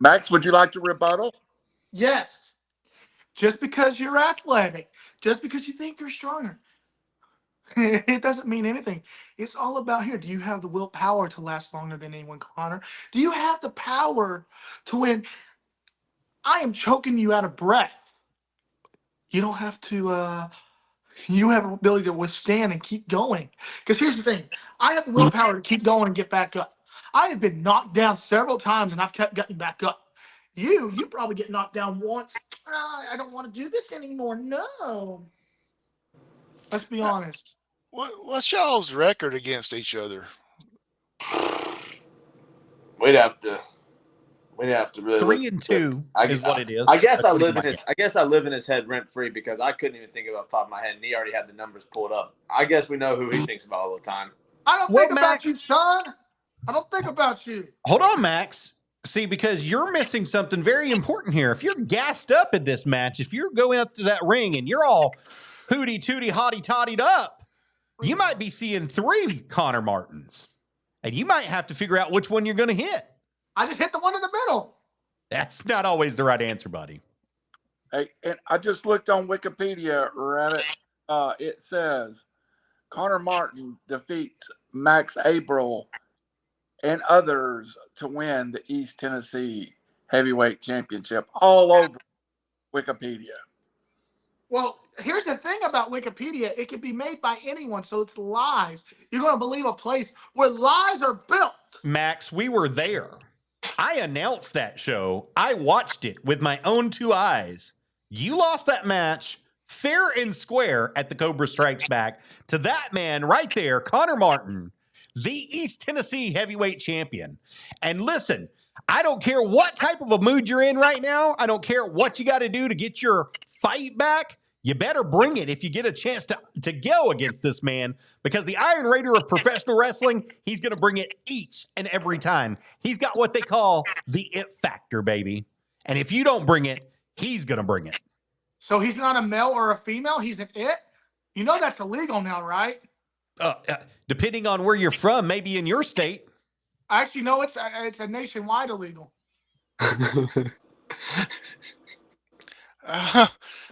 Max, would you like to rebuttal? Yes. Just because you're athletic, just because you think you're stronger, it doesn't mean anything. It's all about here. Do you have the willpower to last longer than anyone, Connor? Do you have the power to win? I am choking you out of breath. You don't have to, you have the ability to withstand and keep going. Because here's the thing. I have the willpower to keep going and get back up. I have been knocked down several times and I've kept getting back up. You probably get knocked down once. I don't want to do this anymore. No. Let's be honest. What's y'all's record against each other? We'd have to really 3-2 is what it is. I guess I according live to in his. I guess I live in his head rent free because I couldn't even think of it off the top of my head, and he already had the numbers pulled up. I guess we know who he thinks about all the time. I don't Well, think about you, Max- son. I don't think about you. Hold on, Max. See, because you're missing something very important here. If you're gassed up in this match, if you're going up to that ring and you're all hooty tooty hotty toddied up, you might be seeing 3 Connor Martins. And you might have to figure out which one you're going to hit. I just hit the one in the middle. That's not always the right answer, buddy. Hey, and I just looked on Wikipedia, Rabbit. It says Connor Martin defeats Max Abele and others to win the East Tennessee Heavyweight Championship all over Wikipedia. Well, here's the thing about Wikipedia. It can be made by anyone, so it's lies. You're going to believe a place where lies are built. Max, we were there. I announced that show. I watched it with my own 2 eyes. You lost that match fair and square at the Cobra Strikes Back to that man right there, Connor Martin, the East Tennessee heavyweight champion. And listen, I don't care what type of a mood you're in right now. I don't care what you got to do to get your fight back. You better bring it if you get a chance to go against this man, because the Iron Raider of professional wrestling, he's going to bring it each and every time. He's got what they call the it factor, baby. And if you don't bring it, he's going to bring it. So he's not a male or a female. He's an it. You know that's illegal now, right? Depending on where you're from, maybe in your state. I actually know it's a nationwide illegal.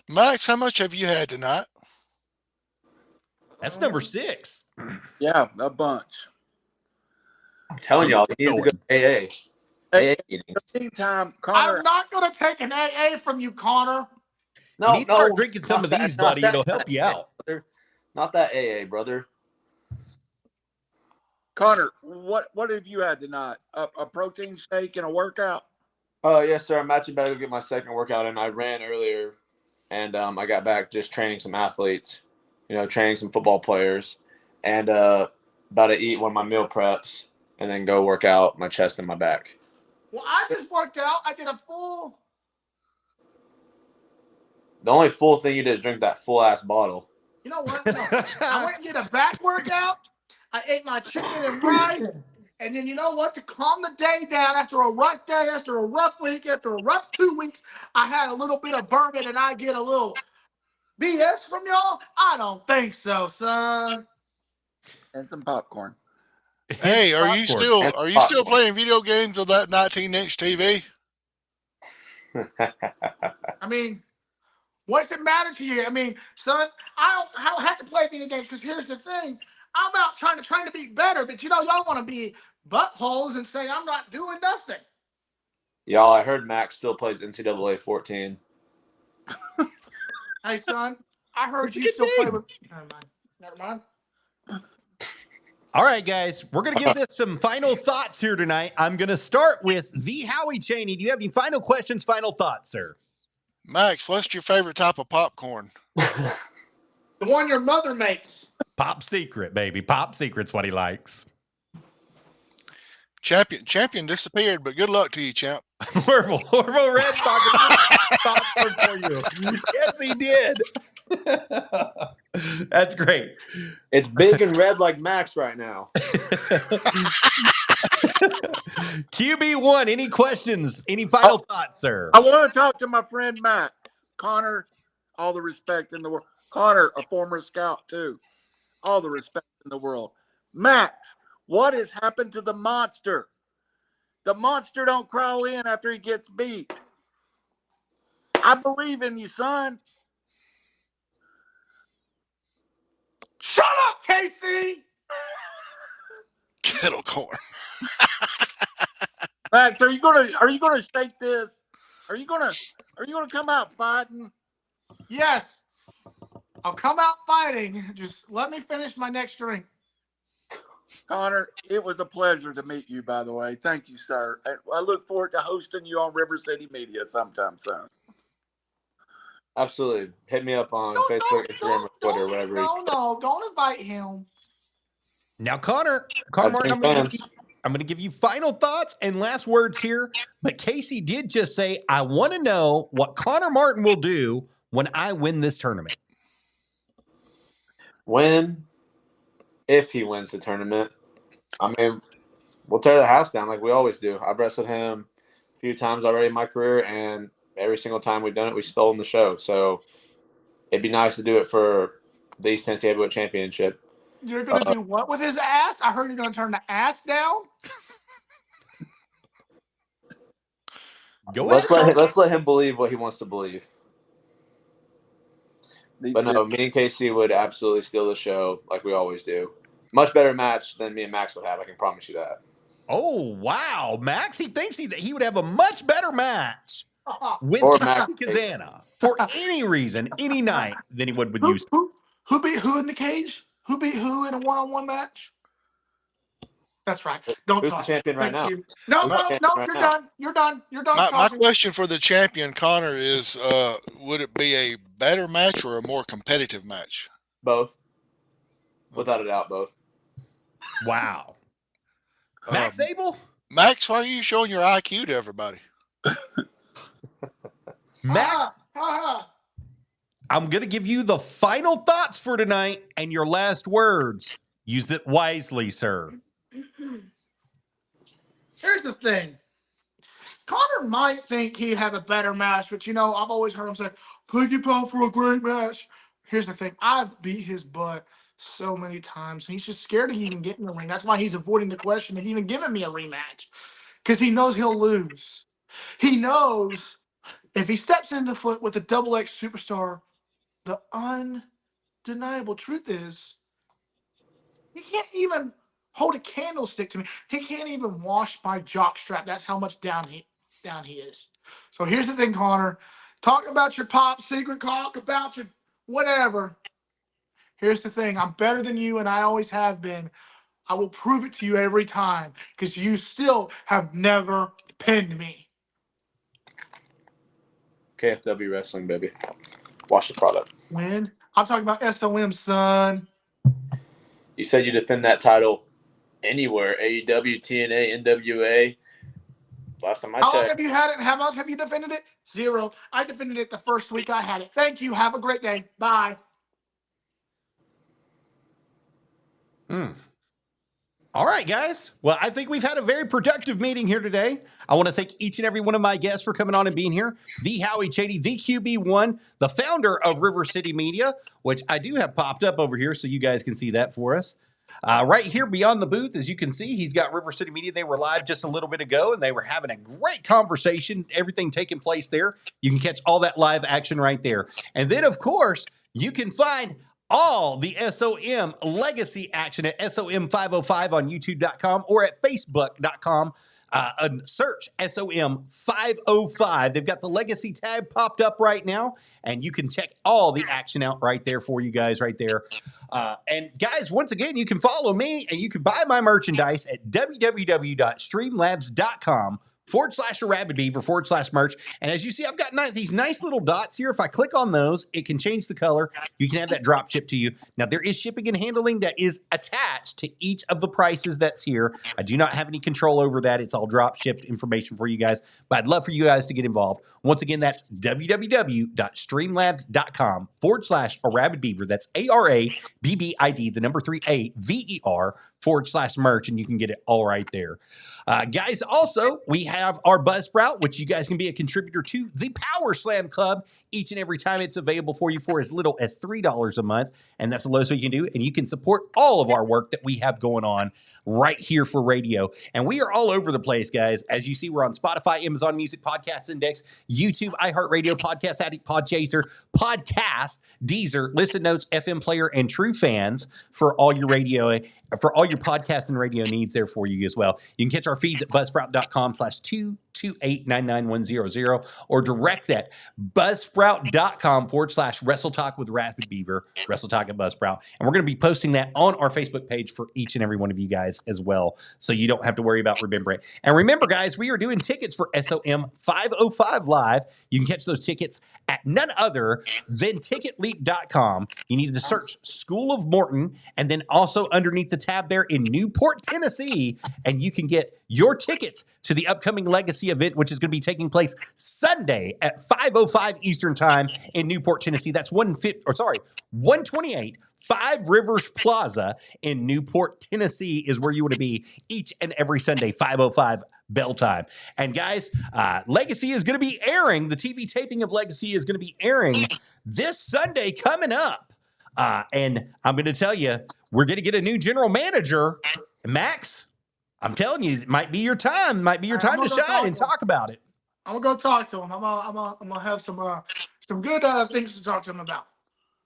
Max, how much have you had tonight? That's number 6. Yeah, a bunch. I'm telling y'all, he needs to go to AA. Hey, AA in meetings. the meantime, Connor, I'm not going to take an AA from you, Connor. No, you need to no, start drinking some not of that- these, not buddy. that It'll help you AA, out. brother. Not that AA, brother. Connor, what have you had tonight? A protein shake and a workout? Oh yes, sir. I'm actually about to go get my second workout in. I ran earlier, and I got back just training some athletes, training some football players, and about to eat one of my meal preps, and then go work out my chest and my back. Well, I just worked out. I did a full. The only full thing you did is drink that full ass bottle. You know what? No. I went and did a back workout. I ate my chicken and rice. And then you know what? To calm the day down after a rough day, after a rough week, after a rough 2 weeks, I had a little bit of bourbon and I get a little BS from y'all? I don't think so, son. And some popcorn. Hey, are you still Popcorn. playing video games on that 19-inch TV? I mean, what's it matter to you? I mean, son, I don't have to play video games because here's the thing. I'm out trying to be better, but y'all want to be buttholes and say I'm not doing nothing. Y'all, I heard Maxx still plays NCAA 14. Hey, son, I heard It's a you good still play game. with. Never mind. All right, guys, we're going to give this some final thoughts here tonight. I'm going to start with the Howie Cheney. Do you have any final questions, final thoughts, sir? Max, what's your favorite type of popcorn? The one your mother makes. Pop secret, baby. Pop secret's what he likes. Champion disappeared, but good luck to you, champ. Orville Red popcorn for you. Yes, he did. That's great. It's big and red like Maxx right now. QB1, any questions? Any final thoughts, sir? I want to talk to my friend Max. Connor, all the respect in the world. Connor, a former scout too. All the respect in the world. Max, what has happened to the monster? The monster don't crawl in after he gets beat. I believe in you, son. Shut up, Casey. Kettle corn. Max, are you gonna shake this? Are you gonna come out fighting? Yes. I'll come out fighting. Just let me finish my next drink. Connor, it was a pleasure to meet you, by the way. Thank you, sir. I look forward to hosting you on River City Media sometime soon. Absolutely. Hit me up on Facebook, Instagram, or Twitter, whatever. No, don't invite him. Now, Connor Martin, fans. I'm going to give you final thoughts and last words here. But Casey did just say, I want to know what Connor Martin will do when I win this tournament. If he wins the tournament, I mean, we'll tear the house down like we always do. I've wrestled him a few times already in my career, and every single time we've done it, we've stolen the show. So it'd be nice to do it for the East Tennessee Heavyweight Championship. You're going to do what with his ass? I heard you're going to turn the ass down. Go ahead. Let's let him believe what he wants to believe. But no, me and Casey would absolutely steal the show like we always do. Much better match than me and Max would have. I can promise you that. Oh, wow. Max, he thinks he would have a much better match with Or Casey Max. Kazana for any reason, any night than he would with you. Who beat who in the cage? Who beat who in a one-on-one match? That's right. Don't Who's talk. the champion right now? You. No, Right you're now. done. You're done. You're done My talking. question for the champion, Connor, is would it be a better match or a more competitive match? Both. Without a doubt, both. Wow. Max Abele? Max, why are you showing your IQ to everybody? Max, I'm going to give you the final thoughts for tonight and your last words. Use it wisely, sir. Here's the thing. Connor might think he have a better match, but I've always heard him say, "Thank you, pal, for a great match." Here's the thing. I've beat his butt so many times. He's just scared to even get in the ring. That's why he's avoiding the question of even giving me a rematch. Because he knows he'll lose. He knows if he steps into the foot with the double X superstar, the undeniable truth is he can't even hold a candlestick to me. He can't even wash my jock strap. That's how much down he is. So here's the thing, Connor. Talk about your pop secret, talk about your whatever. Here's the thing. I'm better than you, and I always have been. I will prove it to you every time because you still have never pinned me. KFW Wrestling, baby. Watch the product. When? I'm talking about SOM, son. You said you defend that title anywhere. AEW, TNA, NWA. Last time I How long checked. have you had it? How much have you defended it? 0. I defended it the first week I had it. Thank you. Have a great day. Bye. All right, guys. Well, I think we've had a very productive meeting here today. I want to thank each and every one of my guests for coming on and being here. The Howie Chady, the QB1, the founder of River City Media, which I do have popped up over here so you guys can see that for us. Right here beyond the booth, as you can see, he's got River City Media. They were live just a little bit ago, and they were having a great conversation, everything taking place there. You can catch all that live action right there. And then, of course, you can find all the SOM legacy action at SOM505 on YouTube.com or at Facebook.com. Search SOM505. They've got the legacy tab popped up right now, and you can check all the action out right there for you guys right there. And guys, once again, you can follow me and you can buy my merchandise at www.streamlabs.com/Arabbidb3aver/merch. And as you see, I've got these nice little dots here. If I click on those, it can change the color. You can have that drop shipped to you. Now, there is shipping and handling that is attached to each of the prices that's here. I do not have any control over that. It's all drop shipped information for you guys, but I'd love for you guys to get involved. Once again, that's www.streamlabs.com/Arabbidb3aver. That's ARABBID, the number 3AVER/merch, and you can get it all right there. Guys, also, we have our Buzzsprout, which you guys can be a contributor to the Power Slam Club each and every time it's available for you for as little as $3 a month. And that's the lowest we can do. And you can support all of our work that we have going on right here for radio. And we are all over the place, guys. As you see, we're on Spotify, Amazon Music, Podcast Index, YouTube, iHeartRadio, Podcast Addict, Podchaser, Podcast, Deezer, Listen Notes, FM Player, and True Fans for all your radio, for all your podcast and radio needs there for you as well. You can catch our feeds at buzzsprout.com/228-99100 or direct at buzzsprout.com/Wrestle Talk with Arabbidb3aver, Wrestle Talk at Buzzsprout. And we're going to be posting that on our Facebook page for each and every one of you guys as well, so you don't have to worry about remembering. And remember, guys, we are doing tickets for SOM 505 Live. You can catch those tickets at none other than ticketleap.com. You need to search School of Morton, and then also underneath the tab there in Newport, Tennessee, and you can get your tickets to the upcoming Legacy event, which is going to be taking place Sunday at 5:05 Eastern Time in Newport, Tennessee. That's 128 Five Rivers Plaza in Newport, Tennessee is where you want to be each and every Sunday, 5:05 bell time. And guys, Legacy is going to be airing. The TV taping of Legacy is going to be airing this Sunday coming up. And I'm going to tell you, we're going to get a new general manager, Maxx. I'm telling you, it might be your time. Might be your time to shine and talk about it. I'm gonna go talk to him. I'm gonna have some good things to talk to him about.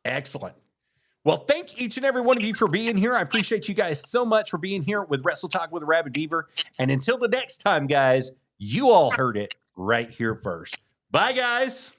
Excellent. Well, thank each and every one of you for being here. I appreciate you guys so much for being here with Wrestle Talk with Arabbidb3aver. And until the next time, guys, you all heard it right here first. Bye, guys.